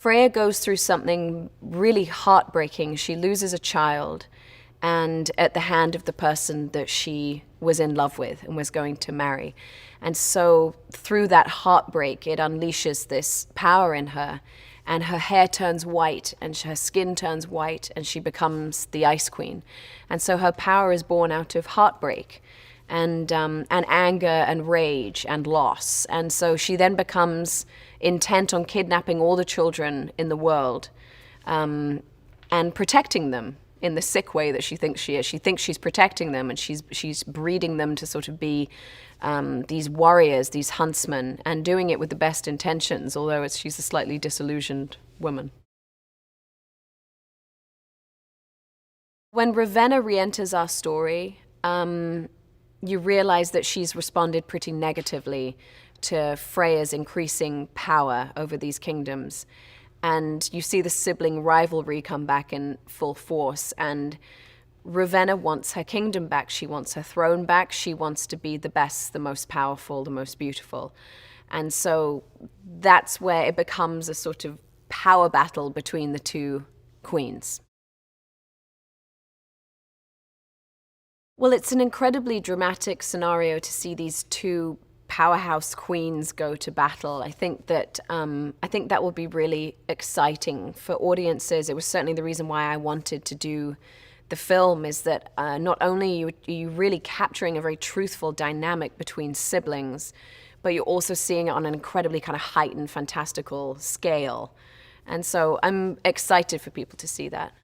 Freya goes through something really heartbreaking. She loses a child, and at the hand of the person that she was in love with and was going to marry. And so through that heartbreak, it unleashes this power in her, and her hair turns white and her skin turns white, and she becomes the Ice Queen. And so her power is born out of heartbreak and anger and rage and loss. And so she then becomes intent on kidnapping all the children in the world and protecting them in the sick way that she thinks she is. She thinks she's protecting them, and she's breeding them to sort of be these warriors, these huntsmen, and doing it with the best intentions, although she's a slightly disillusioned woman. When Ravenna re-enters our story, you realize that she's responded pretty negatively to Freya's increasing power over these kingdoms. And you see the sibling rivalry come back in full force. And Ravenna wants her kingdom back. She wants her throne back. She wants to be the best, the most powerful, the most beautiful. And so that's where it becomes a sort of power battle between the two queens. Well, it's an incredibly dramatic scenario to see these two powerhouse queens go to battle. I think that will be really exciting for audiences. It was certainly the reason why I wanted to do the film, is that not only are you really capturing a very truthful dynamic between siblings, but you're also seeing it on an incredibly kind of heightened, fantastical scale. And so I'm excited for people to see that.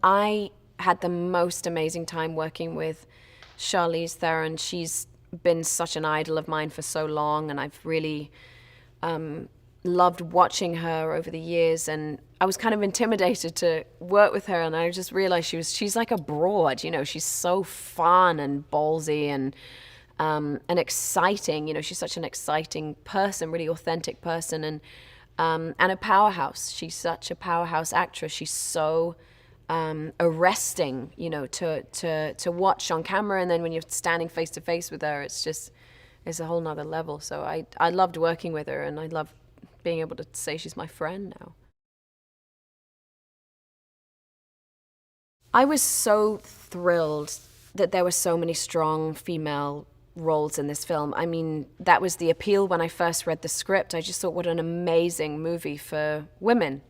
I had the most amazing time working with Charlize Theron. She's been such an idol of mine for so long, and I've really loved watching her over the years. And I was kind of intimidated to work with her, and I just realized she's like a broad, you know, she's so fun and ballsy and exciting. You know, she's such an exciting person, really authentic person, and a powerhouse. She's such a powerhouse actress. She's so arresting, you know, to watch on camera, and then when you're standing face to face with her, it's a whole nother level. So I loved working with her, and I love being able to say she's my friend now. I was so thrilled that there were so many strong female roles in this film. I mean, that was the appeal when I first read the script. I just thought, what an amazing movie for women.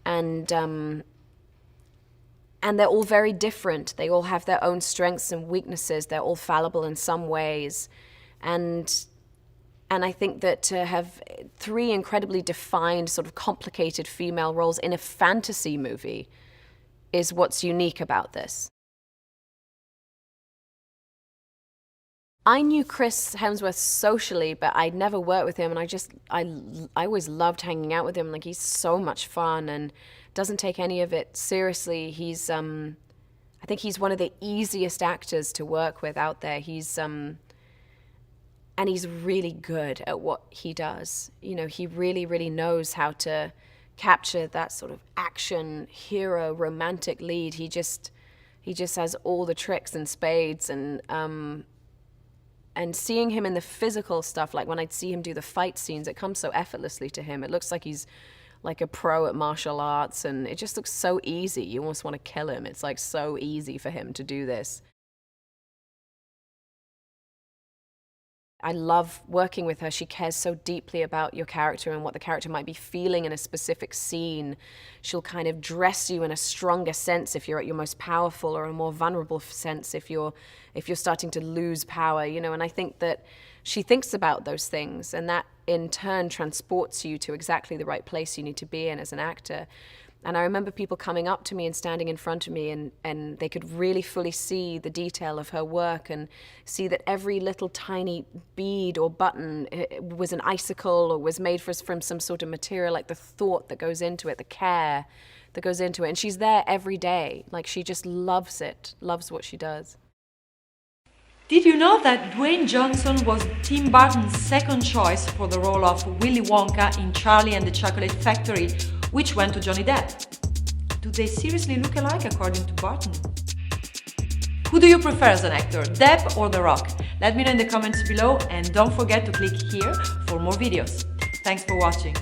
And they're all very different. They all have their own strengths and weaknesses. They're all fallible in some ways. And I think that to have three incredibly defined, sort of complicated female roles in a fantasy movie is what's unique about this. I knew Chris Hemsworth socially, but I'd never worked with him, and I always loved hanging out with him. Like, he's so much fun and doesn't take any of it seriously. He's I think he's one of the easiest actors to work with out there. And he's really good at what he does. You know, he really, really knows how to capture that sort of action hero romantic lead. He just has all the tricks in spades. And seeing him in the physical stuff, like when I'd see him do the fight scenes, it comes so effortlessly to him. It looks like he's like a pro at martial arts, and it just looks so easy. You almost want to kill him. It's like so easy for him to do this. I love working with her. She cares so deeply about your character and what the character might be feeling in a specific scene. She'll kind of dress you in a stronger sense if you're at your most powerful, or a more vulnerable sense if you're starting to lose power, you know. And I think that she thinks about those things, and that in turn transports you to exactly the right place you need to be in as an actor. And I remember people coming up to me and standing in front of me, and they could really fully see the detail of her work and see that every little tiny bead or button was an icicle or was made from some sort of material, like the thought that goes into it, the care that goes into it. And she's there every day. Like, she just loves it, loves what she does. Did you know that Dwayne Johnson was Tim Burton's second choice for the role of Willy Wonka in Charlie and the Chocolate Factory, which went to Johnny Depp? Do they seriously look alike according to Burton? Who do you prefer as an actor, Depp or The Rock? Let me know in the comments below and don't forget to click here for more videos. Thanks for watching.